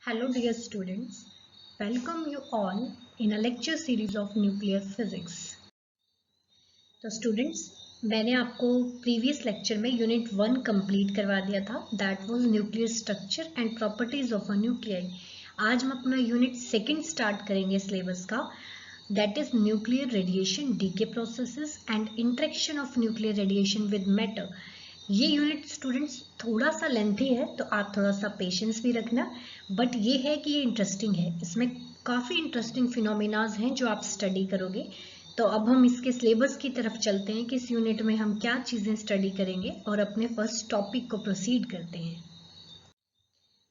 Hello dear students, welcome you all in a lecture series of nuclear physics. तो students मैंने आपको previous lecture में unit 1 complete करवा दिया था, that was nuclear structure and properties of a nuclei. आज हम अपना यूनिट 2 स्टार्ट करेंगे सिलेबस का, that is nuclear radiation decay processes and interaction of nuclear radiation with matter. ये यूनिट स्टूडेंट्स थोड़ा सा लेंथी है तो आप थोड़ा सा पेशेंस भी रखना, बट ये है कि ये इंटरेस्टिंग है, इसमें काफ़ी इंटरेस्टिंग फिनोमिनाज हैं जो आप स्टडी करोगे। तो अब हम इसके सिलेबस की तरफ चलते हैं कि इस यूनिट में हम क्या चीज़ें स्टडी करेंगे और अपने फर्स्ट टॉपिक को प्रोसीड करते हैं।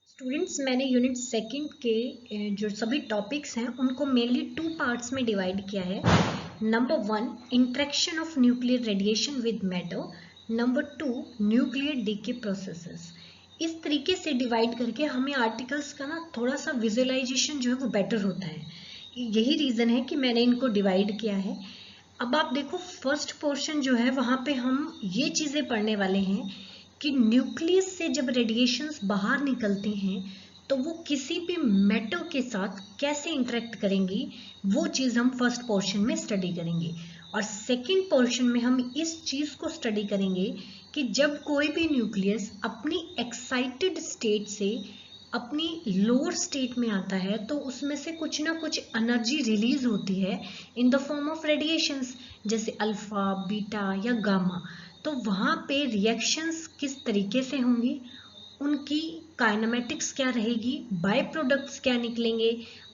स्टूडेंट्स मैंने यूनिट 2 के जो सभी टॉपिक्स हैं उनको मेनली 2 पार्ट्स में डिवाइड किया है। Number 1 interaction of nuclear radiation with matter, number 2 nuclear decay processes. इस तरीके से डिवाइड करके हमें आर्टिकल्स का ना थोड़ा सा विजुअलाइजेशन जो है वो बेटर होता है। यही रीज़न है कि मैंने इनको डिवाइड किया है। अब आप देखो फर्स्ट पोर्शन जो है वहाँ पे हम ये चीज़ें पढ़ने वाले हैं कि न्यूक्लियस से जब रेडिएशंस बाहर निकलते हैं तो वो किसी भी मेटल के साथ कैसे इंटरेक्ट करेंगी, वो चीज़ हम फर्स्ट पोर्शन में स्टडी करेंगे। और सेकंड पोर्शन में हम इस चीज़ को स्टडी करेंगे कि जब कोई भी न्यूक्लियस अपनी एक्साइटेड स्टेट से अपनी लोअर स्टेट में आता है तो उसमें से कुछ ना कुछ एनर्जी रिलीज होती है in the form of radiations, जैसे अल्फा, बीटा या गामा। तो वहाँ पे रिएक्शंस किस तरीके से होंगी, उनकी काइनेमेटिक्स क्या रहेगी, बाय प्रोडक्ट्स क्या निकलेंगे,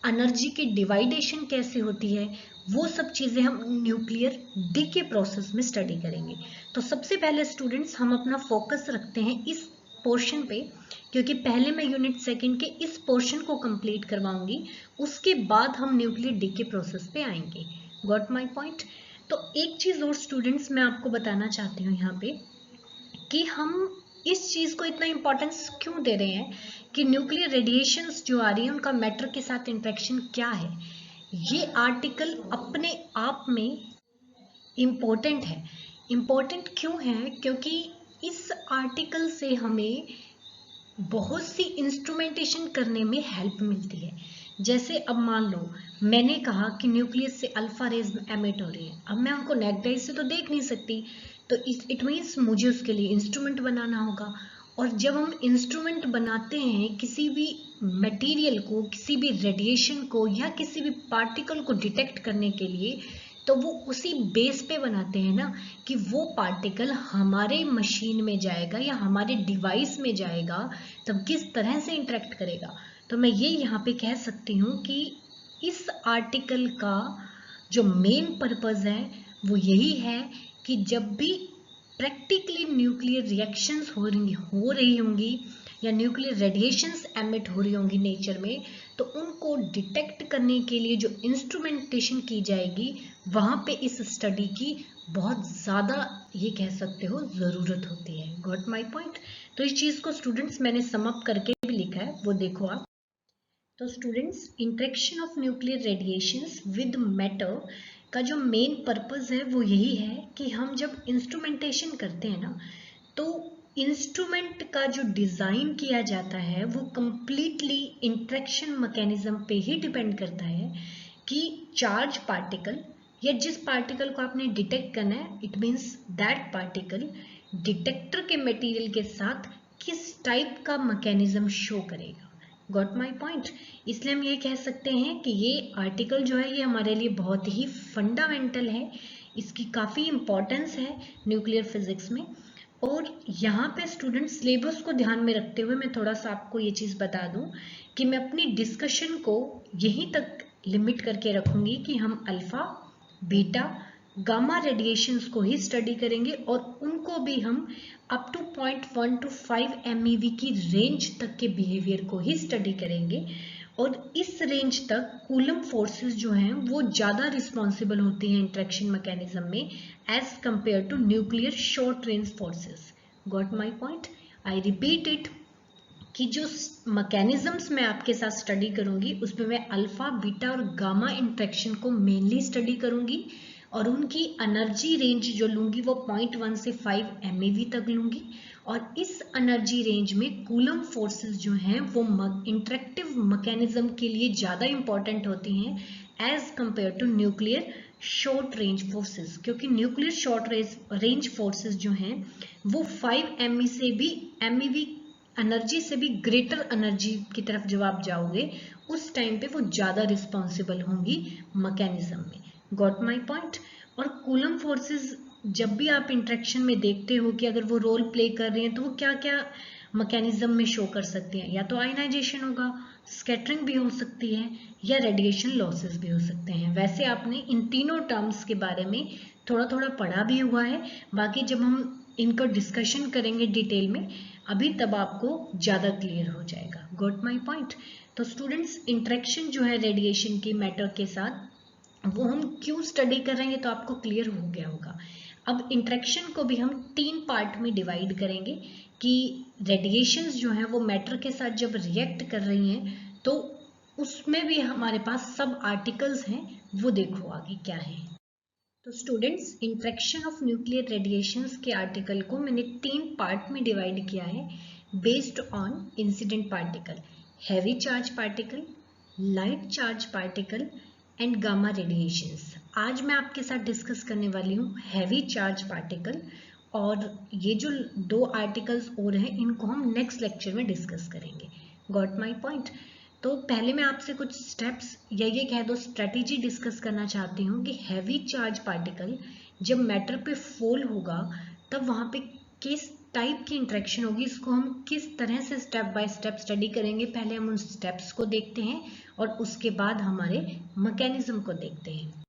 एनर्जी की डिवाइडेशन कैसे होती है, वो सब चीज़ें हम न्यूक्लियर डीके प्रोसेस में स्टडी करेंगे। तो सबसे पहले स्टूडेंट्स हम अपना फोकस रखते हैं इस पोर्शन पे, क्योंकि पहले मैं यूनिट 2 के इस पोर्शन को कंप्लीट करवाऊंगी, उसके बाद हम न्यूक्लियर डीके प्रोसेस पे आएंगे। Got my point. तो एक चीज़ और स्टूडेंट्स मैं आपको बताना चाहती हूँ यहाँ पे कि हम इस चीज़ को इतना इम्पोर्टेंस क्यों दे रहे हैं कि न्यूक्लियर रेडिएशंस जो आ रही हैं उनका मैटर के साथ इंटरेक्शन क्या है। ये आर्टिकल अपने आप में इम्पोर्टेंट है। इम्पोर्टेंट क्यों है? क्योंकि इस आर्टिकल से हमें बहुत सी इंस्ट्रूमेंटेशन करने में हेल्प मिलती है। जैसे अब मान लो मैंने कहा कि न्यूक्लियस से अल्फा रेज एमिट हो रही है, अब मैं उनको नेक्ड आई से तो देख नहीं सकती, तो इट मीन्स मुझे उसके लिए इंस्ट्रूमेंट बनाना होगा। और जब हम इंस्ट्रूमेंट बनाते हैं किसी भी मटेरियल को, किसी भी रेडिएशन को या किसी भी पार्टिकल को डिटेक्ट करने के लिए, तो वो उसी बेस पे बनाते हैं ना कि वो पार्टिकल हमारे मशीन में जाएगा या हमारे डिवाइस में जाएगा तब किस तरह से इंटरेक्ट करेगा। तो मैं ये यहाँ पे कह सकती हूँ कि इस आर्टिकल का जो मेन पर्पस है वो यही है कि जब भी प्रैक्टिकली न्यूक्लियर रिएक्शंस हो रही होंगी या न्यूक्लियर रेडिएशंस एमिट हो रही होंगी नेचर में, तो उनको डिटेक्ट करने के लिए जो इंस्ट्रूमेंटेशन की जाएगी वहाँ पे इस स्टडी की बहुत ज़्यादा, ये कह सकते हो, ज़रूरत होती है। Got my point. तो इस चीज़ को स्टूडेंट्स मैंने सम अप करके भी लिखा है, वो देखो आप। तो students interaction of nuclear radiations with matter का जो मेन पर्पस है वो यही है कि हम जब इंस्ट्रूमेंटेशन करते हैं ना, तो इंस्ट्रूमेंट का जो डिज़ाइन किया जाता है वो कंप्लीटली इंटरेक्शन मैकेनिज्म पे ही डिपेंड करता है कि चार्ज पार्टिकल या जिस पार्टिकल को आपने डिटेक्ट करना है, it means that particle detector के मटेरियल के साथ किस टाइप का मैकेनिज्म शो करेगा। Got my point. इसलिए हम ये कह सकते हैं कि ये आर्टिकल जो है ये हमारे लिए बहुत ही फंडामेंटल है, इसकी काफ़ी इम्पोर्टेंस है न्यूक्लियर फिजिक्स में। और यहाँ पे स्टूडेंट सिलेबस को ध्यान में रखते हुए मैं थोड़ा सा आपको ये चीज़ बता दूं कि मैं अपनी डिस्कशन को यहीं तक लिमिट करके रखूँगी कि हम अल्फ़ा, बीटा, गामा रेडिएशंस को ही स्टडी करेंगे और उनको भी हम अप टू 0.1 to 5 MeV की रेंज तक के बिहेवियर को ही स्टडी करेंगे। और इस रेंज तक कूलम फोर्सेस जो हैं वो ज़्यादा रिस्पॉन्सिबल होती हैं इंटरेक्शन मैकेनिज्म में as compare to nuclear short range forces. Got my point. I repeat it कि जो मैकेनिज्म्स मैं आपके साथ स्टडी करूंगी उसमें मैं अल्फा, बीटा और गामा इंटरेक्शन को मेनली स्टडी करूंगी और उनकी एनर्जी रेंज जो लूंगी वो 0.1 से 5 MeV तक लूंगी। और इस एनर्जी रेंज में कूलम फोर्सेस जो हैं वो इंटरेक्टिव मैकेनिज्म के लिए ज़्यादा इंपॉर्टेंट होती हैं as compare to nuclear short range forces, क्योंकि न्यूक्लियर शॉर्ट रेंज फोर्सेस जो हैं वो 5 MeV से भी एनर्जी से भी ग्रेटर एनर्जी की तरफ जब आप जाओगे उस टाइम पे वो ज़्यादा रिस्पॉन्सिबल होंगी मैकेनिज्म में। Got my point. और कूलम फोर्सेस जब भी आप इंटरेक्शन में देखते हो कि अगर वो रोल प्ले कर रहे हैं तो वो क्या क्या मैकेनिज्म में शो कर सकते हैं, या तो आयनाइजेशन होगा, स्कैटरिंग भी हो सकती है, या रेडिएशन लॉसेस भी हो सकते हैं। वैसे आपने इन तीनों टर्म्स के बारे में थोड़ा थोड़ा पढ़ा भी हुआ है, बाकी जब हम इनको डिस्कशन करेंगे डिटेल में अभी तब आपको ज़्यादा क्लियर हो जाएगा। Got my point. तो स्टूडेंट्स, इंटरेक्शन जो है रेडिएशन की मैटर के साथ वो हम क्यों स्टडी कर रहे हैं तो आपको क्लियर हो गया होगा। अब इंटरेक्शन को भी हम 3 पार्ट में डिवाइड करेंगे कि रेडिएशंस जो हैं वो मैटर के साथ जब रिएक्ट कर रही हैं तो उसमें भी हमारे पास सब आर्टिकल्स हैं, वो देखो आगे क्या है। तो students, interaction of nuclear radiations के आर्टिकल को मैंने 3 पार्ट में डिवाइड किया है based on incident particle, heavy charge particle, light charge particle and gamma radiations. आज मैं आपके साथ डिस्कस करने वाली हूँ हैवी चार्ज पार्टिकल, और ये जो 2 आर्टिकल्स और हैं इनको हम नेक्स्ट लेक्चर में डिस्कस करेंगे। Got my point. तो पहले मैं आपसे कुछ स्टेप्स या ये कह दो स्ट्रेटेजी डिस्कस करना चाहती हूँ कि हैवी चार्ज पार्टिकल जब मैटर पे फॉल होगा तब वहाँ पे किस टाइप की इंटरेक्शन होगी, इसको हम किस तरह से स्टेप बाय स्टेप स्टडी करेंगे। पहले हम उन स्टेप्स को देखते हैं और उसके बाद हमारे मैकेनिज्म को देखते हैं।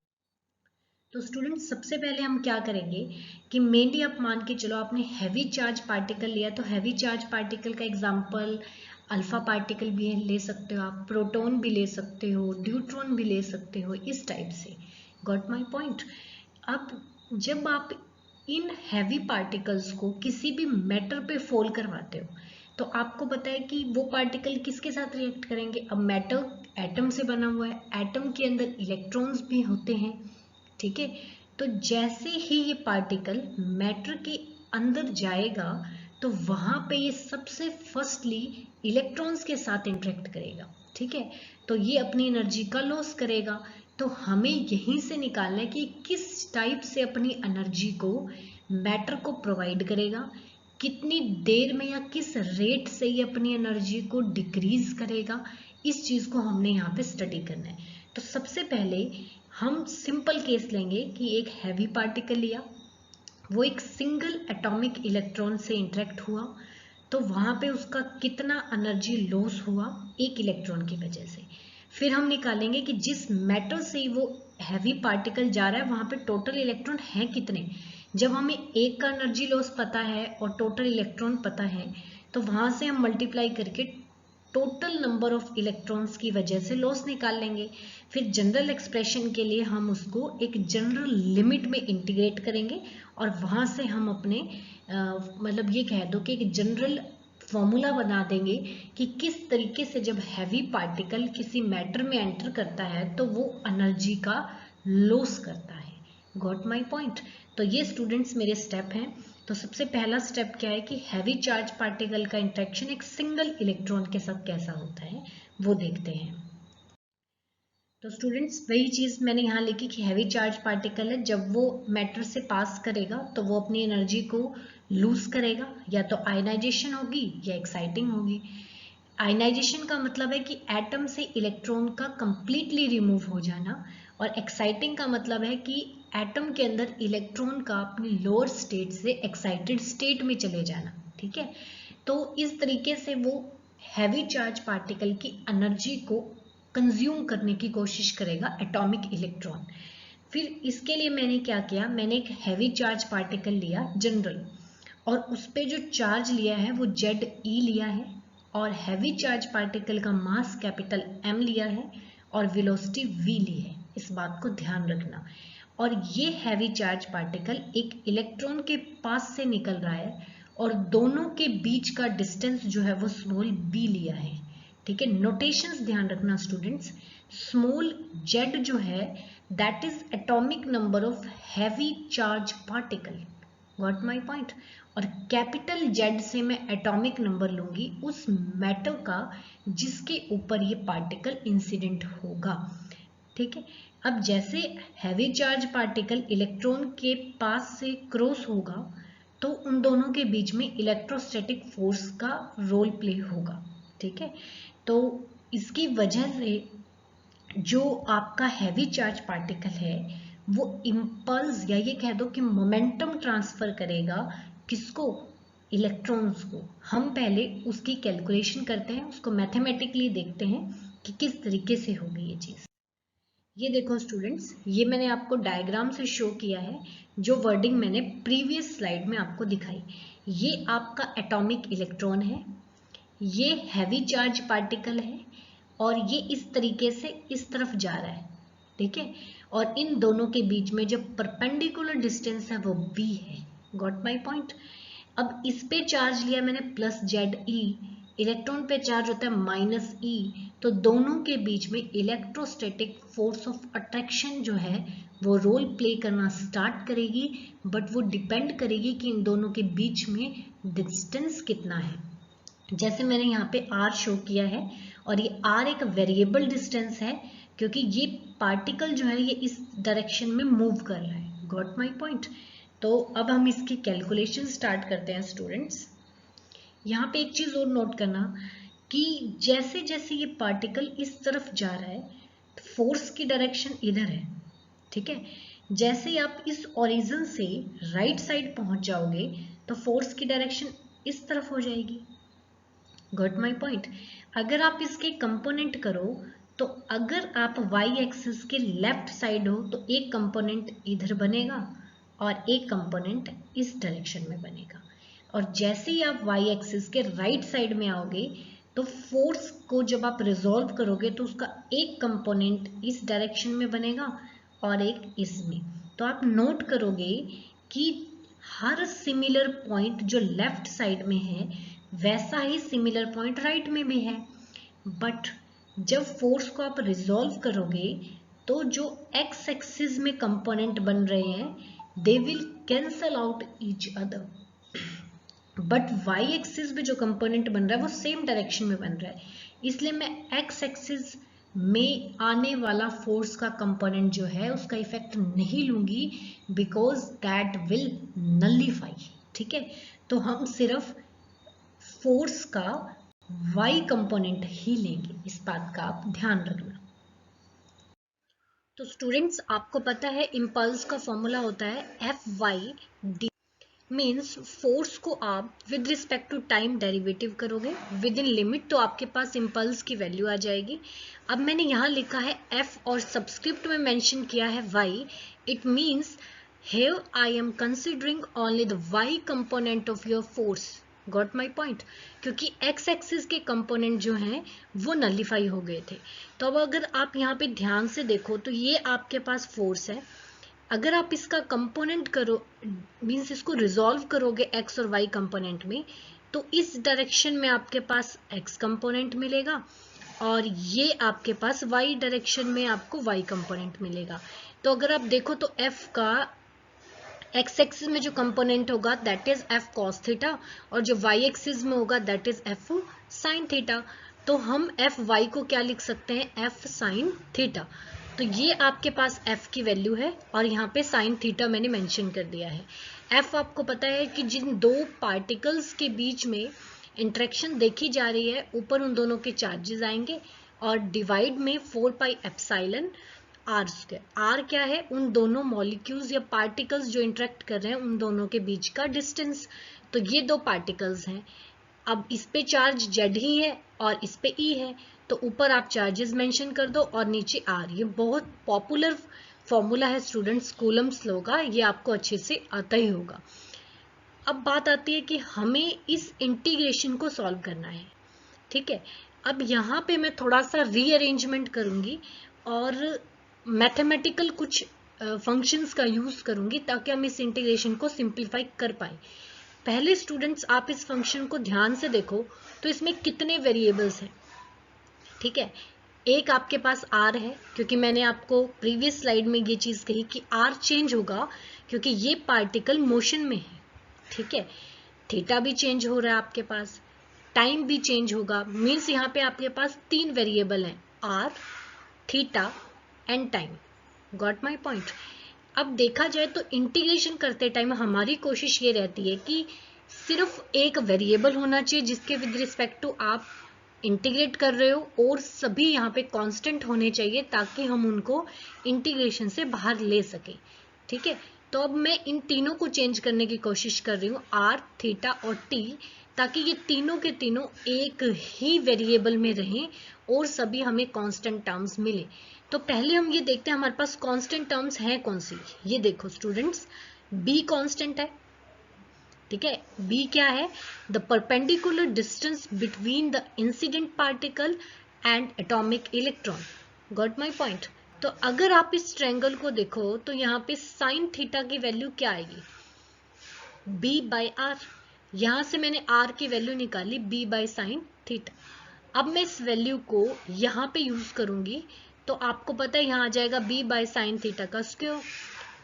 तो स्टूडेंट्स, सबसे पहले हम क्या करेंगे कि मेनली आप मान के चलो आपने हैवी चार्ज पार्टिकल लिया, तो हैवी चार्ज पार्टिकल का एग्जांपल अल्फा पार्टिकल भी ले सकते हो आप, प्रोटॉन भी ले सकते हो, ड्यूट्रॉन भी ले सकते हो, इस टाइप से। Got my point. अब जब आप इन हैवी पार्टिकल्स को किसी भी मैटर पे फॉल करवाते हो तो आपको पता है कि वो पार्टिकल किसके साथ रिएक्ट करेंगे। अब मैटर एटम से बना हुआ है, एटम के अंदर इलेक्ट्रॉन्स भी होते हैं, ठीक है। तो जैसे ही ये पार्टिकल मैटर के अंदर जाएगा तो वहां पे ये सबसे फर्स्टली इलेक्ट्रॉन्स के साथ इंटरेक्ट करेगा, ठीक है। तो ये अपनी एनर्जी का लॉस करेगा। तो हमें यहीं से निकालना है कि किस टाइप से अपनी एनर्जी को मैटर को प्रोवाइड करेगा, कितनी देर में या किस रेट से ये अपनी एनर्जी को डिक्रीज करेगा। इस चीज को हमने यहाँ पे स्टडी करना है। तो सबसे पहले हम सिंपल केस लेंगे कि एक हैवी पार्टिकल लिया, वो एक सिंगल एटॉमिक इलेक्ट्रॉन से इंटरेक्ट हुआ, तो वहां पे उसका कितना एनर्जी लॉस हुआ एक इलेक्ट्रॉन की वजह से। फिर हम निकालेंगे कि जिस मैटर से वो हैवी पार्टिकल जा रहा है वहां पे टोटल इलेक्ट्रॉन है कितने। जब हमें एक का एनर्जी लॉस पता है और टोटल इलेक्ट्रॉन पता है तो वहां से हम मल्टीप्लाई करके टोटल नंबर ऑफ इलेक्ट्रॉन्स की वजह से लॉस निकाल लेंगे। फिर जनरल एक्सप्रेशन के लिए हम उसको एक जनरल लिमिट में इंटीग्रेट करेंगे और वहां से हम अपने मतलब ये कह दो कि एक जनरल फॉर्मूला बना देंगे कि किस तरीके से जब हैवी पार्टिकल किसी मैटर में एंटर करता है तो वो एनर्जी का लॉस करता है। Got my point. तो ये स्टूडेंट्स मेरे स्टेप हैं। तो सबसे पहला स्टेप क्या है कि हैवी चार्ज पार्टिकल का इंटरेक्शन एक सिंगल इलेक्ट्रॉन के साथ कैसा होता है वो देखते हैं। तो स्टूडेंट्स, वही चीज मैंने यहाँ लिखी कि हैवी चार्ज पार्टिकल है, जब वो मैटर से पास करेगा तो वो अपनी एनर्जी को लूज करेगा, या तो आयनाइजेशन होगी या एक्साइटिंग होगी। आयनाइजेशन का मतलब है कि एटम से इलेक्ट्रॉन का कंप्लीटली रिमूव हो जाना, और एक्साइटिंग का मतलब है कि एटम के अंदर इलेक्ट्रॉन का अपनी लोअर स्टेट से एक्साइटेड स्टेट में चले जाना, ठीक है। तो इस तरीके से वो हैवी चार्ज पार्टिकल की एनर्जी को कंज्यूम करने की कोशिश करेगा एटॉमिक इलेक्ट्रॉन। फिर इसके लिए मैंने क्या किया, मैंने एक हैवी चार्ज पार्टिकल लिया जनरल, और उस पर जो चार्ज लिया है वो ZE लिया है, और हैवी चार्ज पार्टिकल का मास कैपिटल M लिया है और वेलोसिटी V ली है। इस बात को ध्यान रखना। और ये हैवी चार्ज पार्टिकल एक इलेक्ट्रॉन के पास से निकल रहा है और दोनों के बीच का डिस्टेंस जो है वो स्मॉल b लिया है, ठीक है। नोटेशंस ध्यान रखना स्टूडेंट्स। स्मॉल z जो है that is atomic number of heavy charge particle. Got my point. और कैपिटल जेड से मैं एटॉमिक नंबर लूंगी उस मैटर का जिसके ऊपर ये पार्टिकल इंसिडेंट होगा। ठीक है, अब जैसे हैवी चार्ज पार्टिकल इलेक्ट्रॉन के पास से क्रॉस होगा तो उन दोनों के बीच में इलेक्ट्रोस्टैटिक फोर्स का रोल प्ले होगा। ठीक है, तो इसकी वजह से जो आपका हैवी चार्ज पार्टिकल है वो इम्पल्स या ये कह दो कि मोमेंटम ट्रांसफर करेगा किसको, इलेक्ट्रॉन्स को। हम पहले उसकी कैलकुलेशन करते हैं, उसको मैथमेटिकली देखते हैं कि किस तरीके से होगी ये चीज। ये देखो स्टूडेंट्स, ये मैंने आपको डायग्राम से शो किया है, जो वर्डिंग मैंने प्रीवियस स्लाइड में आपको दिखाई। ये आपका एटॉमिक इलेक्ट्रॉन है, ये हैवी चार्ज पार्टिकल है और ये इस तरीके से इस तरफ जा रहा है। ठीक है, और इन दोनों के बीच में जो परपेंडिकुलर डिस्टेंस है वो v है। Got my point. अब इस पे चार्ज लिया मैंने प्लस जेड ई, इलेक्ट्रॉन पे चार्ज होता है माइनस ई, तो दोनों के बीच में इलेक्ट्रोस्टैटिक फोर्स ऑफ अट्रैक्शन जो है वो रोल प्ले करना स्टार्ट करेगी, बट वो डिपेंड करेगी कि इन दोनों के बीच में डिस्टेंस कितना है। जैसे मैंने यहाँ पे r शो किया है और ये r एक वेरिएबल डिस्टेंस है क्योंकि ये पार्टिकल जो है ये इस डायरेक्शन में मूव कर रहा है। Got my point. तो अब हम इसकी कैलकुलेशन स्टार्ट करते हैं स्टूडेंट्स। यहाँ पे एक चीज और नोट करना कि जैसे जैसे ये पार्टिकल इस तरफ जा रहा है फोर्स की डायरेक्शन इधर है। ठीक है, जैसे ही आप इस ओरिजिन से राइट साइड पहुंच जाओगे तो फोर्स की डायरेक्शन इस तरफ हो जाएगी। Got my point. अगर आप इसके कंपोनेंट करो तो अगर आप वाई एक्सिस के लेफ्ट साइड हो तो एक कंपोनेंट इधर बनेगा और एक कंपोनेंट इस डायरेक्शन में बनेगा, और जैसे ही आप वाई एक्सिस के राइट साइड में आओगे तो फोर्स को जब आप रिजॉल्व करोगे तो उसका एक कंपोनेंट इस डायरेक्शन में बनेगा और एक इसमें। तो आप नोट करोगे कि हर सिमिलर पॉइंट जो लेफ्ट साइड में है वैसा ही सिमिलर पॉइंट राइट में भी है, बट जब फोर्स को आप रिजॉल्व करोगे तो जो एक्स एक्सिस में कंपोनेंट बन रहे हैं they will cancel out each other, but why axis में जो कंपोनेंट बन रहा है वो सेम डायरेक्शन में बन रहा है, इसलिए मैं एक्स एक्सिस में आने वाला फोर्स का कंपोनेंट जो है उसका इफेक्ट नहीं लूंगी बिकॉज दैट विल नलिफाई। ठीक है, तो हम सिर्फ फोर्स का y कंपोनेंट ही लेंगे, इस बात का आप ध्यान रखना। तो स्टूडेंट्स आपको पता है इम्पल्स का फॉर्मूला होता है Fy मीन्स फोर्स को आप with respect to time derivative करोगे विद इन लिमिट तो आपके पास इम्पल्स की वैल्यू आ जाएगी। अब मैंने यहाँ लिखा है F और सब्सक्रिप्ट में मेंशन किया है y, it means here I am considering only the y component of your force। Got my point, क्योंकि एक्स एक्सिस के कंपोनेंट जो हैं वो नलिफाई हो गए थे। तो अब अगर आप यहाँ पे ध्यान से देखो तो ये आपके पास फोर्स है, अगर आप इसका कंपोनेंट करो मीन्स इसको रिजॉल्व करोगे एक्स और वाई कंपोनेंट में तो इस डायरेक्शन में आपके पास एक्स कंपोनेंट मिलेगा और ये आपके पास वाई डायरेक्शन में आपको वाई कंपोनेंट मिलेगा। तो अगर आप देखो तो एफ का एक्स एक्सिस में जो कंपोनेंट होगा that is F cos theta और जो वाई एक्सिस में होगा that is F sine theta. तो हम एफ वाई को क्या लिख सकते हैं, एफ साइन थीटा। तो ये आपके पास f की वैल्यू है और यहाँ पे साइन थीटा मैंने मेंशन कर दिया है। f आपको पता है कि जिन दो पार्टिकल्स के बीच में इंटरेक्शन देखी जा रही है ऊपर उन दोनों के चार्जेस आएंगे और डिवाइड में 4 pi epsilon r square. R क्या है, उन दोनों मॉलिक्यूल्स या पार्टिकल्स जो इंटरेक्ट कर रहे हैं उन दोनों के बीच का डिस्टेंस। तो ये दो पार्टिकल्स हैं, अब इस पे चार्ज जेड ही है और इस पे ई है तो ऊपर आप चार्जेस मेंशन कर दो और नीचे आर। ये बहुत पॉपुलर फॉर्मूला है स्टूडेंट्स कूलम्स लॉ का, ये आपको अच्छे से आता ही होगा। अब बात आती है कि हमें इस इंटीग्रेशन को सॉल्व करना है। ठीक है, अब यहाँ पे मैं थोड़ा सा रीअरेंजमेंट करूंगी और मैथमेटिकल कुछ फंक्शंस का यूज करूंगी ताकि हम इस इंटीग्रेशन को सिंप्लीफाई कर पाए। पहले स्टूडेंट्स आप इस फंक्शन को ध्यान से देखो तो इसमें कितने वेरिएबल्स हैं। ठीक है, एक आपके पास r है क्योंकि मैंने आपको प्रीवियस स्लाइड में ये चीज कही कि r चेंज होगा क्योंकि ये पार्टिकल मोशन में है। ठीक है, थीटा भी चेंज हो रहा है आपके पास, टाइम भी चेंज होगा, मीन्स यहाँ पे आपके पास 3 वेरिएबल हैं, r, theta and time. Got my point. अब देखा जाए तो इंटीग्रेशन करते टाइम हमारी कोशिश ये रहती है कि सिर्फ एक वेरिएबल होना चाहिए जिसके विद रिस्पेक्ट टू आप इंटीग्रेट कर रहे हो, और सभी यहाँ पे कांस्टेंट होने चाहिए ताकि हम उनको इंटीग्रेशन से बाहर ले सके। ठीक है, तो अब मैं इन तीनों को चेंज करने की कोशिश कर रही हूँ, आर, थीटा और टी, ताकि ये तीनों के तीनों एक ही वेरिएबल में रहें और सभी हमें कांस्टेंट टर्म्स मिले। तो पहले हम ये देखते हैं हमारे पास कांस्टेंट टर्म्स हैं कौन सी। ये देखो स्टूडेंट्स, बी कांस्टेंट है, ठीक है। बी क्या है? The perpendicular distance between the incident particle and atomic electron. Got my point. तो अगर आप इस ट्रायंगल को देखो तो यहाँ पे साइन थीटा की वैल्यू क्या आएगी? B by r. यहां से मैंने आर की वैल्यू निकाली, बी बाई साइन थीटा। अब मैं इस वैल्यू को यहाँ पे यूज करूंगी तो आपको पता है यहाँ आ जाएगा बी बाई साइन थीटा का स्क्वायर।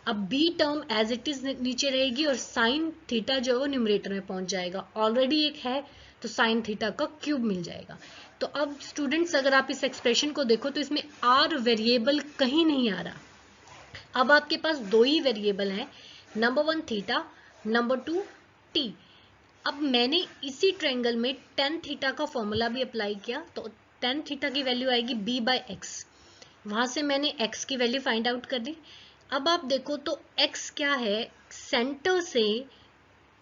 अब b term as it is नीचे रहेगी और साइन थीटा जो है वो न्यूमरेटर में पहुंच जाएगा, ऑलरेडी एक है तो साइन थीटा का क्यूब मिल जाएगा। तो अब स्टूडेंट्स अगर आप इस एक्सप्रेशन को देखो तो इसमें आर वेरिएबल कहीं नहीं आ रहा। अब आपके पास दो ही वेरिएबल हैं, नंबर 1 थीटा, नंबर 2 टी। अब मैंने इसी ट्रायंगल में tan थीटा का फॉर्मूला भी अप्लाई किया, तो tan थीटा की वैल्यू आएगी b बाई एक्स। वहां से मैंने x की वैल्यू फाइंड आउट कर दी। अब आप देखो तो x क्या है? सेंटर से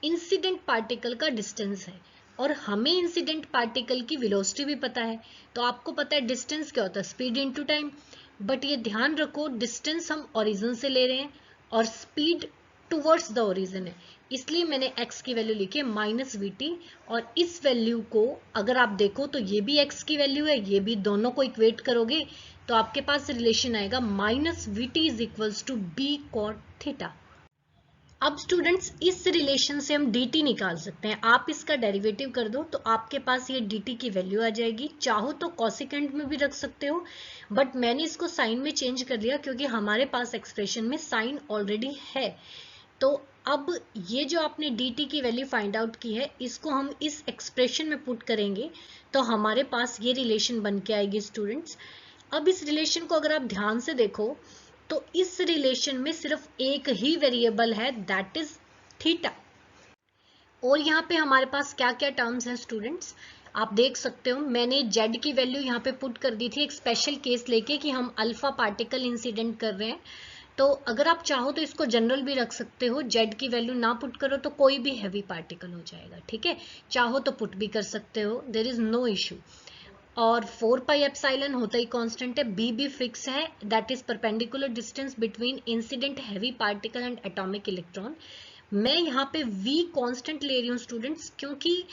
इंसिडेंट पार्टिकल का डिस्टेंस है, और हमें इंसिडेंट पार्टिकल की वेलोसिटी भी पता है। तो आपको पता है डिस्टेंस क्या होता है? Speed into time. बट ये ध्यान रखो, डिस्टेंस हम ओरिजिन से ले रहे हैं और स्पीड टुवर्ड्स द ओरिजिन है, इसलिए मैंने x की वैल्यू लिखी है -vt। और इस वैल्यू को अगर आप देखो तो ये भी x की वैल्यू है, ये भी, दोनों को इक्वेट करोगे तो आपके पास रिलेशन आएगा -vt is equals to b cot theta. अब स्टूडेंट्स इस रिलेशन से हम dt निकाल सकते हैं। आप इसका डेरिवेटिव कर दो तो आपके पास ये dt की वैल्यू आ जाएगी। चाहो तो कोसेकेंट में भी रख सकते हो, बट मैंने इसको साइन में चेंज कर लिया क्योंकि हमारे पास एक्सप्रेशन में साइन ऑलरेडी है। तो अब ये जो आपने dt की वैल्यू फाइंड आउट की है, इसको हम इस एक्सप्रेशन में पुट करेंगे तो हमारे पास ये रिलेशन बन के आएगी स्टूडेंट्स। अब इस रिलेशन को अगर आप ध्यान से देखो तो इस रिलेशन में सिर्फ एक ही वेरिएबल है, दैट इज थीटा। और यहाँ पे हमारे पास क्या क्या टर्म्स हैं स्टूडेंट्स, आप देख सकते हो। मैंने z की वैल्यू यहाँ पे पुट कर दी थी एक स्पेशल केस लेके कि हम अल्फा पार्टिकल इंसिडेंट कर रहे हैं। तो अगर आप चाहो तो इसको जनरल भी रख सकते हो, z की वैल्यू ना पुट करो तो कोई भी हैवी पार्टिकल हो जाएगा, ठीक है। चाहो तो पुट भी कर सकते हो, देयर इज नो इशू। और 4 पाई एप्सिलॉन होता ही कांस्टेंट है, b भी फिक्स है, that is perpendicular distance between incident heavy particle and atomic electron. मैं यहाँ पे v कांस्टेंट ले रही हूँ स्टूडेंट्स, क्योंकि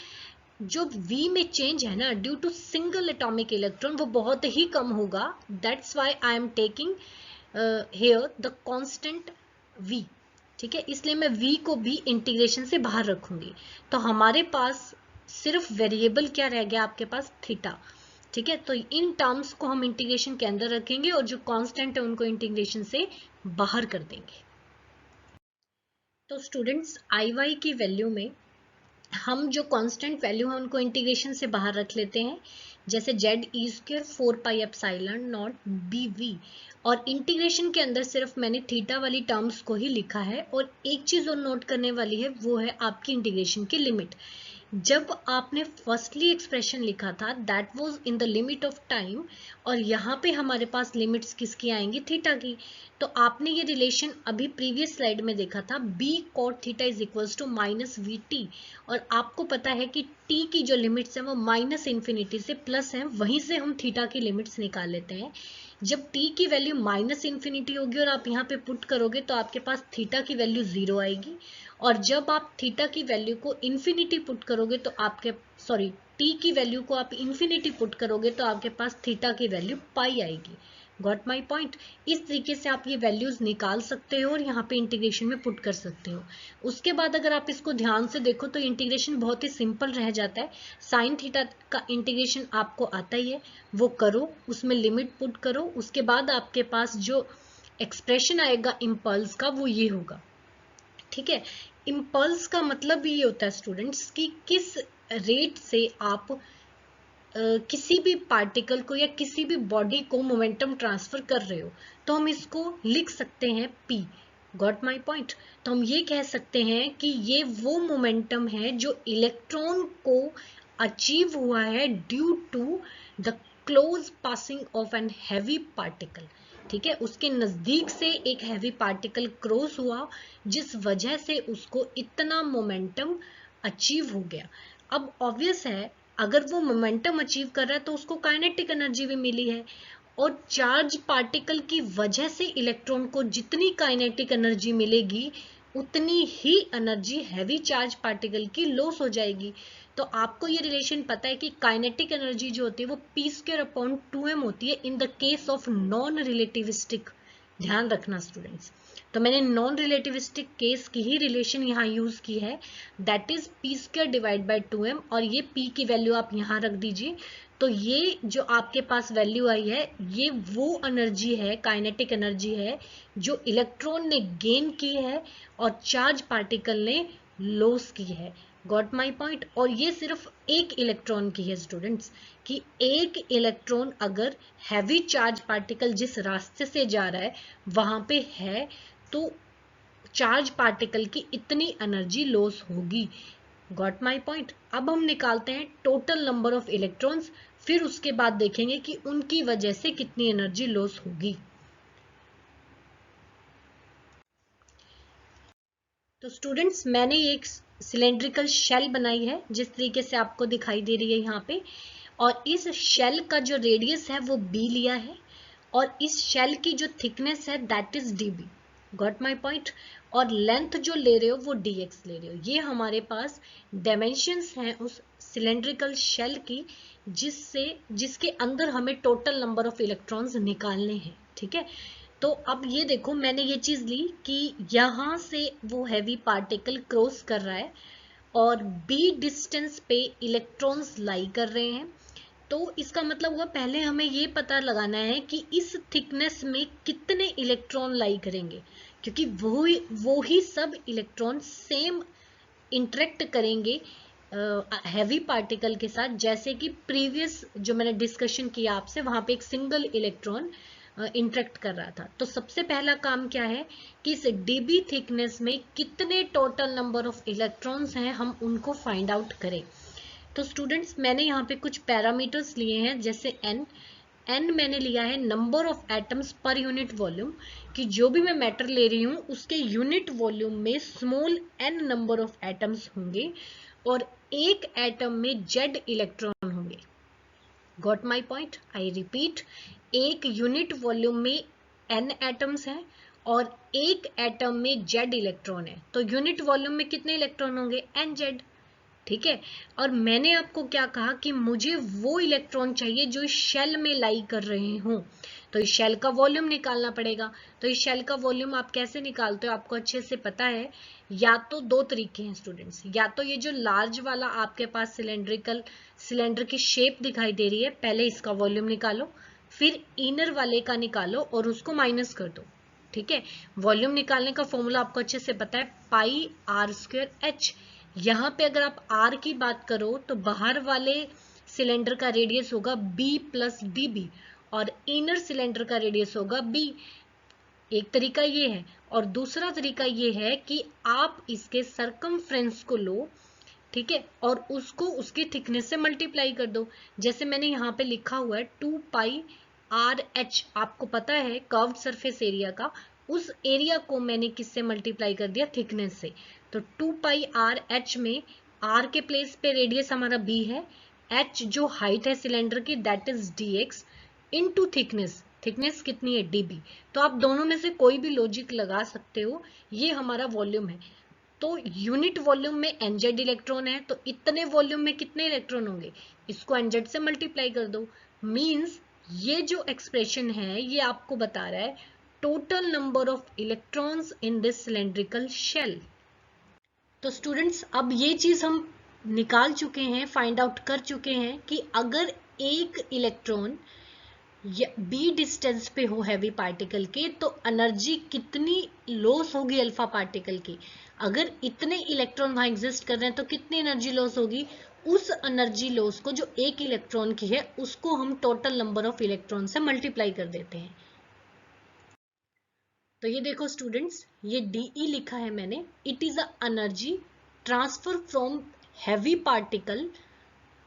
जो v में चेंज है ना due to single atomic electron वो बहुत ही कम होगा, that's why I am taking here the constant v, ठीक है। इसलिए मैं v को भी इंटीग्रेशन से बाहर रखूंगी। तो हमारे पास सिर्फ वेरिएबल क्या रह गया आपके पास? थीटा, ठीक है। तो इन टर्म्स को हम इंटीग्रेशन के अंदर रखेंगे और जो कांस्टेंट है उनको इंटीग्रेशन से बाहर कर देंगे। तो स्टूडेंट्स आई वाई की वैल्यू में हम जो कांस्टेंट वैल्यू है उनको इंटीग्रेशन से बाहर रख लेते हैं, जैसे z e square 4 pi epsilon naught b v. और इंटीग्रेशन के अंदर सिर्फ मैंने थीटा वाली टर्म्स को ही लिखा है। और एक चीज और नोट करने वाली है, वो है आपकी इंटीग्रेशन की लिमिट। जब आपने फर्स्टली एक्सप्रेशन लिखा था that was in the limit of time, और यहाँ पे हमारे पास लिमिट्स किसकी आएंगी? थीटा की। तो आपने ये रिलेशन अभी प्रीवियस स्लाइड में देखा था, b cot theta is equals to -vt। और आपको पता है कि t की जो लिमिट्स हैं वो -इंफिनिटी से प्लस हैं, वहीं से हम थीटा की लिमिट्स निकाल लेते हैं। जब t की वैल्यू -इंफिनिटी होगी और आप यहाँ पे पुट करोगे तो आपके पास थीटा की वैल्यू 0 आएगी, और जब आप थीटा की वैल्यू को इन्फिनिटी पुट करोगे तो आपके t की वैल्यू को आप इन्फिनिटी पुट करोगे तो आपके पास थीटा की वैल्यू पाई आएगी। Got my point. इस तरीके से आप ये वैल्यूज निकाल सकते हो और यहाँ पे इंटीग्रेशन में पुट कर सकते हो। उसके बाद अगर आप इसको ध्यान से देखो तो इंटीग्रेशन बहुत ही सिंपल रह जाता है। साइन थीटा का इंटीग्रेशन आपको आता ही है, वो करो, उसमें लिमिट पुट करो, उसके बाद आपके पास जो एक्सप्रेशन आएगा इम्पल्स का वो ये होगा, ठीक है। इम्पल्स का मतलब ये होता है स्टूडेंट्स कि किस रेट से आप किसी भी पार्टिकल को या किसी भी बॉडी को मोमेंटम ट्रांसफर कर रहे हो, तो हम इसको लिख सकते हैं p। Got my point. तो हम ये कह सकते हैं कि ये वो मोमेंटम है जो इलेक्ट्रॉन को अचीव हुआ है due to the close passing of an heavy particle. ठीक है, उसके नजदीक से एक हैवी पार्टिकल क्रॉस हुआ जिस वजह से उसको इतना मोमेंटम अचीव हो गया। अब ऑब्वियस है अगर वो मोमेंटम अचीव कर रहा है तो उसको काइनेटिक एनर्जी भी मिली है, और चार्ज पार्टिकल की वजह से इलेक्ट्रॉन को जितनी काइनेटिक एनर्जी मिलेगी उतनी ही एनर्जी हैवी चार्ज पार्टिकल की लॉस हो जाएगी। तो आपको ये रिलेशन पता है कि काइनेटिक एनर्जी जो होती है वो p²/2m होती है in the case of non relativistic. ध्यान रखना स्टूडेंट्स, तो मैंने नॉन रिलेटिविस्टिक केस की ही रिलेशन यहाँ यूज की है, दैट इज p²/2m, और ये p की वैल्यू आप यहाँ रख दीजिए। तो ये जो आपके पास वैल्यू आई है ये वो एनर्जी है, काइनेटिक एनर्जी है जो इलेक्ट्रॉन ने गेन की है और चार्ज पार्टिकल ने लॉस की है। Got my point. और ये सिर्फ एक इलेक्ट्रॉन की है स्टूडेंट्स, कि एक इलेक्ट्रॉन अगर हैवी चार्ज पार्टिकल जिस रास्ते से जा रहा है वहां पे है तो चार्ज पार्टिकल की इतनी एनर्जी लॉस होगी। Got my point. अब हम निकालते हैं टोटल नंबर ऑफ इलेक्ट्रॉन्स, फिर उसके बाद देखेंगे कि उनकी वजह से कितनी एनर्जी लॉस होगी। तो स्टूडेंट्स मैंने एक सिलेंड्रिकल शेल बनाई है जिस तरीके से आपको दिखाई दे रही है यहाँ पे, और इस शेल का जो रेडियस है वो b लिया है, और इस शेल की जो थिकनेस है that is db। Got my point. और लेंथ जो ले रहे हो वो dx ले रहे हो। ये हमारे पास डायमेंशंस हैं उस सिलेंड्रिकल शेल की जिसके अंदर हमें टोटल नंबर ऑफ इलेक्ट्रॉन्स निकालने हैं। ठीक है, तो अब ये देखो मैंने ये चीज ली कि यहां से वो हैवी पार्टिकल क्रॉस कर रहा है और b डिस्टेंस पे इलेक्ट्रॉन्स लाई कर रहे हैं। तो इसका मतलब हुआ पहले हमें ये पता लगाना है कि इस थिकनेस में कितने इलेक्ट्रॉन लाई करेंगे, क्योंकि वो ही सब इलेक्ट्रॉन सेम इंटरेक्ट करेंगे हैवी पार्टिकल के साथ, जैसे कि प्रीवियस जो मैंने डिस्कशन किया आपसे वहां पे एक सिंगल इलेक्ट्रॉन इंटरेक्ट कर रहा था। तो सबसे पहला काम क्या है कि इस db थिकनेस में कितने टोटल नंबर ऑफ इलेक्ट्रॉन्स हैं हम उनको फाइंड आउट करें। तो स्टूडेंट्स मैंने यहाँ पे कुछ पैरामीटर्स लिए हैं, जैसे n मैंने लिया है number of atoms per unit volume, कि जो भी मैं मैटर ले रही हूँ उसके यूनिट वॉल्यूम में small n number of atoms होंगे और एक एटम में z इलेक्ट्रॉन होंगे। Got my point. I repeat, एक यूनिट वॉल्यूम में n एटम्स हैं और एक एटम में z इलेक्ट्रॉन है, तो यूनिट वॉल्यूम में कितने इलेक्ट्रॉन होंगे nz। ठीक है, और मैंने आपको क्या कहा कि मुझे वो इलेक्ट्रॉन चाहिए जो इस शेल में लाई कर रहे हों, तो इस शेल का वॉल्यूम निकालना पड़ेगा। तो इस शेल का वॉल्यूम आप कैसे निकालते हो आपको अच्छे से पता है, या तो दो तरीके हैं स्टूडेंट्स, या तो ये जो लार्ज वाला आपके पास सिलेंडर की शेप दिखाई दे रही है पहले इसका वॉल्यूम निकालो, फिर इनर वाले का निकालो और उसको माइनस कर दो। ठीक है, वॉल्यूम निकालने का फॉर्मूला आपको अच्छे से पता है, पाई r²h। यहाँ पे अगर आप r की बात करो तो बाहर वाले सिलेंडर का रेडियस होगा b + db और इनर सिलेंडर का रेडियस होगा b। एक तरीका ये है, और दूसरा तरीका ये है कि आप इसके सरकमफ्रेंस को लो, ठीक है, और उसको उसकी थिकनेस से मल्टीप्लाई कर दो। जैसे मैंने यहाँ पे लिखा हुआ है 2πr/h, आपको पता है कर्व्ड सरफेस एरिया का, उस एरिया को मैंने किससे मल्टीप्लाई कर दिया, थिकनेस से। तो 2πr/h में r के प्लेस पे रेडियस हमारा b है, h जो हाइट है सिलेंडर की that is dx into thickness, thickness कितनी है db। तो आप दोनों में से कोई भी लॉजिक लगा सकते हो, ये हमारा वॉल्यूम है। तो यूनिट वॉल्यूम में nz इलेक्ट्रॉन है तो इतने वॉल्यूम में कितने इलेक्ट्रॉन होंगे, इसको nz से मल्टीप्लाई कर दो। मींस ये जो एक्सप्रेशन है ये आपको बता रहा है total number of electrons in this cylindrical shell. तो स्टूडेंट्स अब ये चीज हम निकाल चुके हैं, फाइंड आउट कर चुके हैं कि अगर एक इलेक्ट्रॉन b डिस्टेंस पे हो हैवी पार्टिकल के तो एनर्जी कितनी लॉस होगी अल्फा पार्टिकल की। अगर इतने इलेक्ट्रॉन वहां एग्जिस्ट कर रहे हैं तो कितनी एनर्जी लॉस होगी, उस एनर्जी लॉस को जो एक इलेक्ट्रॉन की है उसको हम टोटल नंबर ऑफ इलेक्ट्रॉन से मल्टीप्लाई कर देते हैं। तो ये देखो स्टूडेंट्स, ये DE लिखा है मैंने, it is a energy transfer from heavy particle,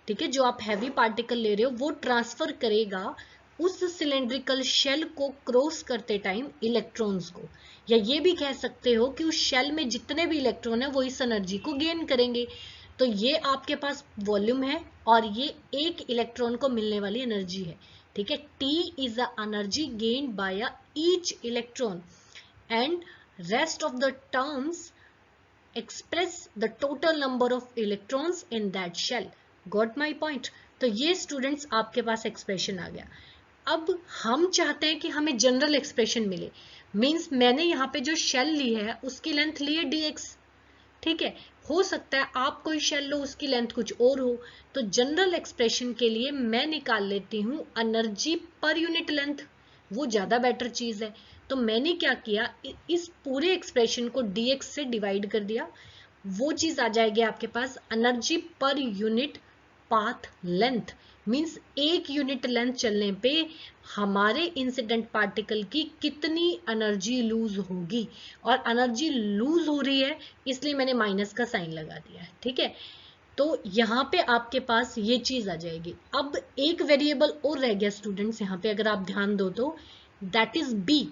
ठीक है, जो आप हैवी पार्टिकल ले रहे हो वो ट्रांसफर करेगा उस सिलेंड्रिकल शेल को क्रॉस करते टाइम इलेक्ट्रॉन्स को, या ये भी कह सकते हो कि उस शेल में जितने भी इलेक्ट्रॉन है वो इस एनर्जी को गेन करेंगे। तो ये आपके पास वॉल्यूम है और ये एक इलेक्ट्रॉन को मिलने वाली एनर्जी है, ठीक है। T is the energy gained by each electron and rest of the terms express the total number of electrons in that shell. Got my point? तो ये स्टूडेंट्स आपके पास एक्सप्रेशन आ गया। अब हम चाहते हैं कि हमें जनरल एक्सप्रेशन मिले, मींस मैंने यहाँ पे जो शेल ली है उसकी लेंथ ली है dx, ठीक है। हो सकता है आप कोई शेल लो उसकी लेंथ कुछ और हो, तो जनरल एक्सप्रेशन के लिए मैं निकाल लेती हूँ एनर्जी पर यूनिट लेंथ, वो ज्यादा बेटर चीज है। तो मैंने क्या किया, इस पूरे एक्सप्रेशन को dx से डिवाइड कर दिया, वो चीज आ जाएगी आपके पास energy per unit path length, means एक यूनिट लेंथ चलने पे हमारे इंसिडेंट पार्टिकल की कितनी एनर्जी लूज होगी, और एनर्जी लूज हो रही है इसलिए मैंने माइनस का साइन लगा दिया है, ठीक है। तो यहाँ पे आपके पास ये चीज आ जाएगी। अब एक वेरिएबल और रह गया स्टूडेंट्स यहाँ पे, अगर आप ध्यान दो तो दैट इज b,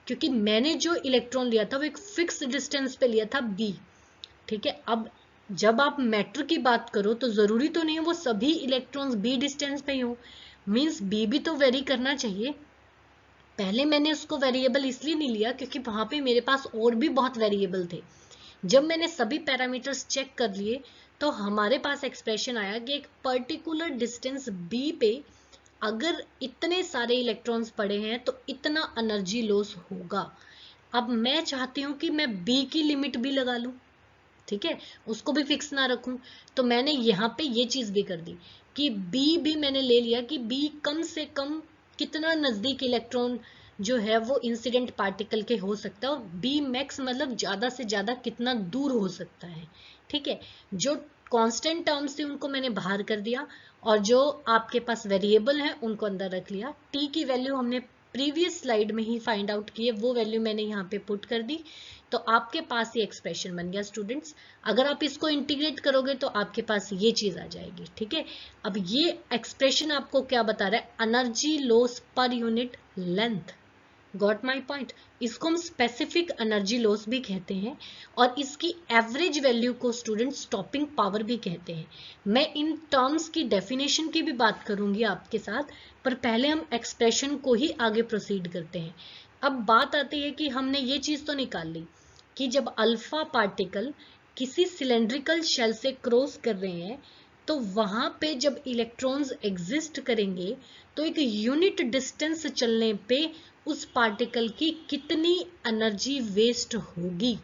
क्योंकि मैंने जो इलेक्ट्रॉन लिया था वो एक फिक्स डिस्टेंस पे लिया था b, ठीक है। अब जब आप मैटर की बात करो तो जरूरी तो नहीं है वो सभी इलेक्ट्रॉन्स b डिस्टेंस पे ही हो, मींस b भी तो वेरी करना चाहिए। पहले मैंने उसको वेरिएबल इसलिए नहीं लिया क्योंकि वहां पे मेरे पास और भी बहुत वेरिएबल थे। जब मैंने सभी पैरामीटर्स चेक कर लिए तो हमारे पास एक्सप्रेशन आया कि एक पर्टिकुलर डिस्टेंस b पे अगर इतने सारे इलेक्ट्रॉन्स पड़े हैं तो इतना एनर्जी लॉस होगा। अब मैं चाहती हूं कि मैं b की लिमिट भी लगा लूं, ठीक है, उसको भी फिक्स ना रखूं, तो मैंने यहाँ पे ये चीज भी कर दी कि b भी मैंने ले लिया कि b कम से कम कितना नजदीक इलेक्ट्रॉन जो है वो इंसिडेंट पार्टिकल के हो सकता है, और b मैक्स मतलब ज्यादा से ज्यादा कितना दूर हो सकता है, ठीक है। जो कांस्टेंट टर्म्स थे उनको मैंने बाहर कर दिया और जो आपके पास वेरिएबल है उनको अंदर रख लिया। t की वैल्यू हमने प्रीवियस स्लाइड में ही फाइंड आउट की है, वो वैल्यू मैंने यहाँ पे पुट कर दी, तो आपके पास ये एक्सप्रेशन बन गया स्टूडेंट्स। अगर आप इसको इंटीग्रेट करोगे तो आपके पास ये चीज आ जाएगी, ठीक है। अब ये एक्सप्रेशन आपको क्या बता रहा है, energy loss per unit length. Got my point? इसको हम स्पेसिफिक एनर्जी लॉस भी कहते हैं और इसकी एवरेज वैल्यू को स्टूडेंट स्टॉपिंग पावर भी कहते हैं। मैं इन टर्म्स की डेफिनेशन की भी बात करूंगी आपके साथ, पर पहले हम एक्सप्रेशन को ही आगे प्रोसीड करते हैं। अब बात आती है कि हमने ये चीज तो निकाल ली कि जब अल्फा पार्टिकल किसी सिलेंड्रिकल शेल से क्रॉस कर रहे हैं तो वहां पे जब इलेक्ट्रॉन्स एग्जिस्ट करेंगे तो एक यूनिट डिस्टेंस चलने पे उस पार्टिकल की कितनी एनर्जी वेस्ट होगी।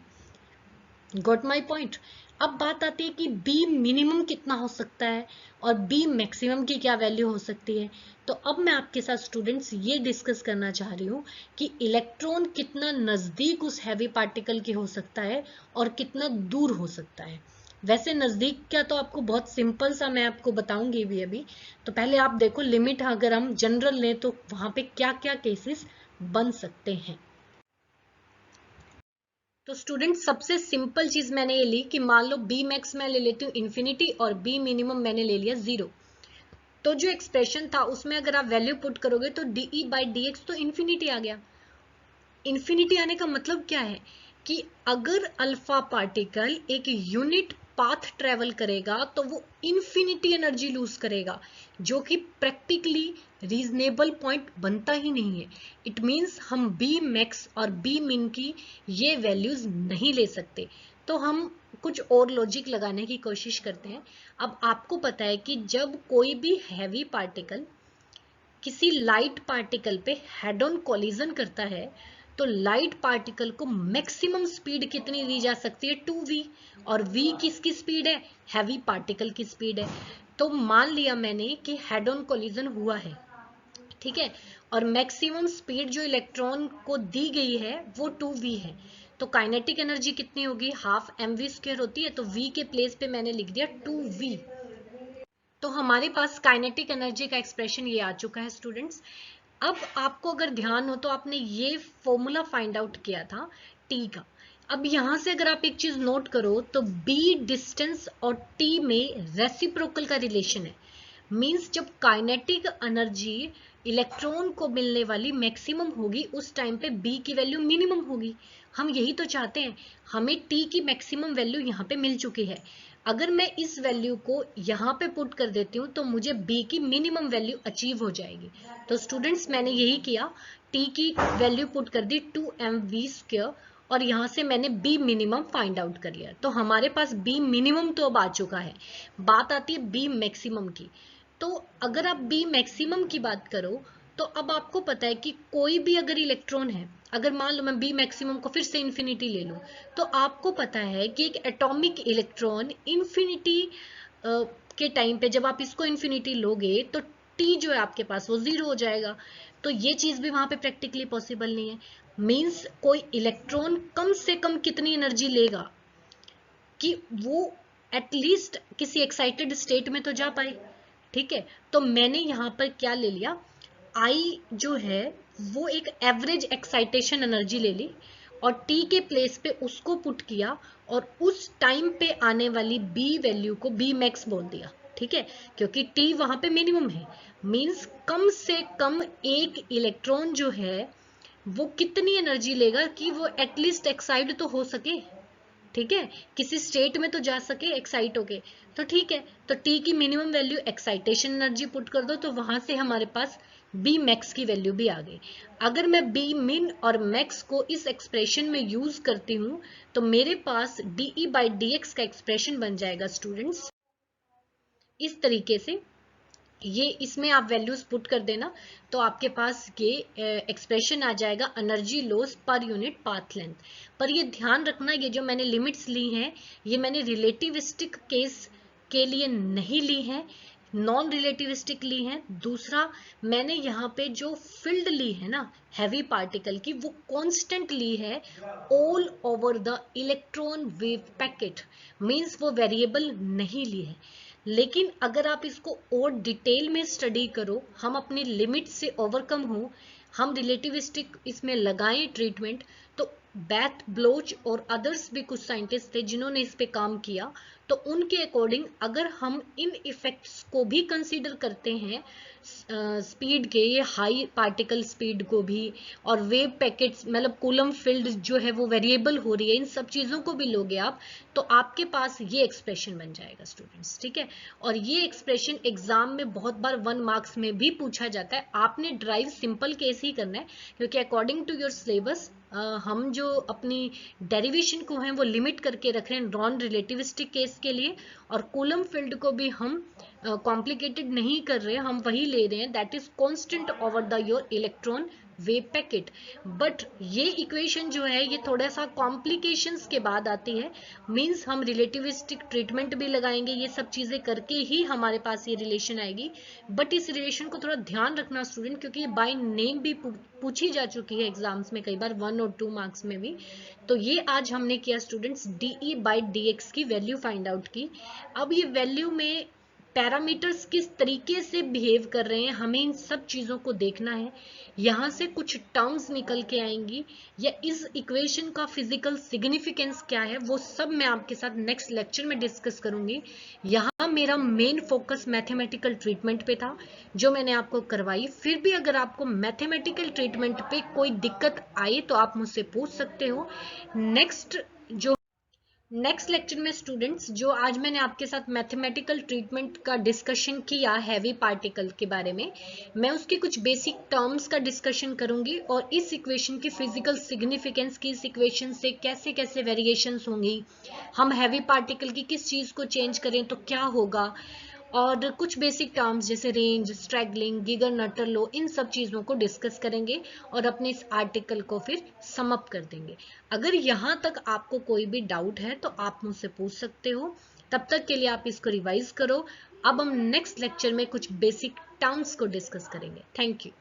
Got my point? अब बात आती है कि बी मिनिमम कितना हो सकता है और बी मैक्सिमम की क्या वैल्यू हो सकती है। तो अब मैं आपके साथ स्टूडेंट्स ये डिस्कस करना चाह रही हूँ कि इलेक्ट्रॉन कितना नजदीक उस हैवी पार्टिकल के हो सकता है और कितना दूर हो सकता है। वैसे नजदीक क्या तो आपको बहुत सिंपल सा मैं आपको बताऊंगी भी अभी। तो पहले आप देखो लिमिट अगर हम जनरल लें तो वहां पे क्या क्या केसेस बन सकते हैं। तो स्टूडेंट सबसे सिंपल चीज मैंने ये ली कि मान लो बी मैक्स मैं ले लेती हूँ इन्फिनिटी और बी मिनिमम मैंने ले लिया 0। तो जो एक्सप्रेशन था उसमें अगर आप वैल्यू पुट करोगे तो डीई बाई डी एक्स तो इन्फिनिटी आ गया। इन्फिनिटी आने का मतलब क्या है कि अगर अल्फा पार्टिकल एक यूनिट पाथ ट्रेवल करेगा तो वो इन्फिनिटी एनर्जी लूज करेगा, जो कि प्रैक्टिकली रीजनेबल पॉइंट बनता ही नहीं है। इट मींस हम बी मैक्स और बी मिन की ये वैल्यूज नहीं ले सकते, तो हम कुछ और लॉजिक लगाने की कोशिश करते हैं। अब आपको पता है कि जब कोई भी हैवी पार्टिकल किसी लाइट पार्टिकल पे हेड ऑन कोलिजन करता है तो लाइट पार्टिकल को मैक्सिमम स्पीड कितनी दी जा सकती है 2v, और v किसकी स्पीड है, हैवी पार्टिकल की स्पीड है। तो मान लिया मैंने कि हेड ऑन कोलिजन हुआ है, ठीक है, और मैक्सिमम स्पीड जो इलेक्ट्रॉन को दी गई है वो 2v है। तो काइनेटिक एनर्जी कितनी होगी, हाफ mv² होती है, तो v के प्लेस पे मैंने लिख दिया 2v। तो हमारे पास काइनेटिक एनर्जी का एक्सप्रेशन ये आ चुका है स्टूडेंट्स। अब आपको अगर ध्यान हो तो आपने ये फॉर्मूला फाइंड आउट किया था टी का। अब यहां से अगर आप एक चीज नोट करो तो b डिस्टेंस और t में रेसिप्रोकल का रिलेशन है। मींस जब काइनेटिक एनर्जी इलेक्ट्रॉन को मिलने वाली मैक्सिमम होगी उस टाइम पे b की वैल्यू मिनिमम होगी। हम यही तो चाहते हैं, हमें t की मैक्सिमम वैल्यू यहाँ पे मिल चुकी है। अगर मैं इस वैल्यू को यहाँ पे पुट कर देती हूँ तो मुझे b की मिनिमम वैल्यू अचीव हो जाएगी। तो स्टूडेंट्स मैंने यही किया, t की वैल्यू पुट कर दी 2mv² और यहाँ से मैंने b मिनिमम फाइंड आउट कर लिया। तो हमारे पास b मिनिमम तो अब आ चुका है, बात आती है b मैक्सिमम की। तो अगर आप b मैक्सिमम की बात करो तो अब आपको पता है कि कोई भी अगर इलेक्ट्रॉन है, अगर मान लो मैं b मैक्सिमम को फिर से इन्फिनिटी ले लूं, तो आपको पता है कि एक एटॉमिक इलेक्ट्रॉन इन्फिनिटी के टाइम पे जब आप इसको इन्फिनिटी लोगे तो t जो है आपके पास वो 0 हो जाएगा। तो ये चीज भी वहां पे प्रैक्टिकली पॉसिबल नहीं है। मींस कोई इलेक्ट्रॉन कम से कम कितनी एनर्जी लेगा कि वो एटलीस्ट किसी एक्साइटेड स्टेट में तो जा पाए। ठीक है, तो मैंने यहाँ पर क्या ले लिया, आई जो है वो एक एवरेज एक्साइटेशन एनर्जी ले ली और टी के प्लेस पे उसको पुट किया और उस टाइम पे आने वाली बी वैल्यू को बी मैक्स बोल दिया। ठीक है, क्योंकि टी वहां पे मिनिमम है। मींस कम से कम एक इलेक्ट्रॉन जो है वो कितनी एनर्जी लेगा कि वो एटलीस्ट एक्साइट तो हो सके। ठीक है, किसी स्टेट में तो जा सके एक्साइट होके। तो ठीक है, तो टी की minimum value excitation energy put कर दो तो वहां से हमारे पास बी मैक्स की वैल्यू भी आ गई। अगर मैं बी मिन और मैक्स को इस एक्सप्रेशन में यूज करती हूं तो मेरे पास dE/dx का एक्सप्रेशन बन जाएगा स्टूडेंट्स इस तरीके से। ये इसमें आप वैल्यूज पुट कर देना तो आपके पास ये एक्सप्रेशन आ जाएगा एनर्जी लॉस पर यूनिट पाथ लेंथ। पर ये ध्यान रखना, ये जो मैंने लिमिट्स ली हैं ये मैंने रिलेटिविस्टिक केस के लिए नहीं ली है, नॉन रिलेटिविस्टिक ली है। दूसरा, मैंने यहाँ पे जो फील्ड ली है ना हैवी पार्टिकल की, वो कांस्टेंट ली है all over the electron wave packet. Means वो वेरिएबल नहीं ली है। लेकिन अगर आप इसको और डिटेल में स्टडी करो, हम अपनी लिमिट से ओवरकम हो, हम रिलेटिविस्टिक इसमें लगाएं ट्रीटमेंट, तो बैथ ब्लोच और अदर्स भी कुछ साइंटिस्ट थे जिन्होंने इस पे काम किया। तो उनके अकॉर्डिंग अगर हम इन इफेक्ट्स को भी कंसीडर करते हैं, स्पीड के, ये हाई पार्टिकल स्पीड को भी, और वेव पैकेट्स मतलब कूलम फील्ड जो है वो वेरिएबल हो रही है, इन सब चीज़ों को भी लोगे आप, तो आपके पास ये एक्सप्रेशन बन जाएगा स्टूडेंट्स। ठीक है, और ये एक्सप्रेशन एग्जाम में बहुत बार 1 मार्क्स में भी पूछा जाता है। आपने ड्राइव सिंपल केस ही करना है क्योंकि अकॉर्डिंग टू योर सिलेबस हम जो अपनी डेरिवेशन को हैं वो लिमिट करके रख रहे हैं नॉन रिलेटिविस्टिक केस के लिए, और कूलम फील्ड को भी हम कॉम्प्लिकेटेड नहीं कर रहे हैं, हम वही ले रहे हैं that is constant over the your electron wave packet. But ये इक्वेशन जो है ये थोड़ा सा कॉम्प्लिकेशंस के बाद आती है। मींस हम रिलेटिविस्टिक ट्रीटमेंट भी लगाएंगे, ये सब चीजें करके ही हमारे पास ये रिलेशन आएगी। बट इस रिलेशन को थोड़ा ध्यान रखना स्टूडेंट, क्योंकि ये बाय नेम भी पूछी जा चुकी है एग्जाम्स में कई बार 1 और 2 मार्क्स में भी। तो ये आज हमने किया स्टूडेंट्स dE/dx की वैल्यू फाइंड आउट की। अब ये वैल्यू में पैरामीटर्स किस तरीके से बिहेव कर रहे हैं हमें इन सब चीजों को देखना है। यहाँ से कुछ टर्म्स निकल के आएंगी या इस इक्वेशन का फिजिकल सिग्निफिकेंस क्या है वो सब मैं आपके साथ नेक्स्ट लेक्चर में डिस्कस करूंगी। यहाँ मेरा मेन फोकस मैथमेटिकल ट्रीटमेंट पे था जो मैंने आपको करवाई। फिर भी अगर आपको मैथमेटिकल ट्रीटमेंट पे कोई दिक्कत आई तो आप मुझसे पूछ सकते हो। नेक्स्ट लेक्चर में स्टूडेंट्स जो आज मैंने आपके साथ मैथमेटिकल ट्रीटमेंट का डिस्कशन किया हैवी पार्टिकल के बारे में, मैं उसके कुछ बेसिक टर्म्स का डिस्कशन करूंगी और इस इक्वेशन की फिजिकल सिग्निफिकेंस की, इस इक्वेशन से कैसे कैसे वेरिएशंस होंगी, हम हैवी पार्टिकल की किस चीज को चेंज करें तो क्या होगा, और कुछ बेसिक टर्म्स जैसे रेंज, स्ट्रैगलिंग, गिगर नटर लॉ, इन सब चीजों को डिस्कस करेंगे और अपने इस आर्टिकल को फिर सम अप कर देंगे। अगर यहाँ तक आपको कोई भी डाउट है तो आप मुझसे पूछ सकते हो। तब तक के लिए आप इसको रिवाइज करो। अब हम नेक्स्ट लेक्चर में कुछ बेसिक टर्म्स को डिस्कस करेंगे। Thank you.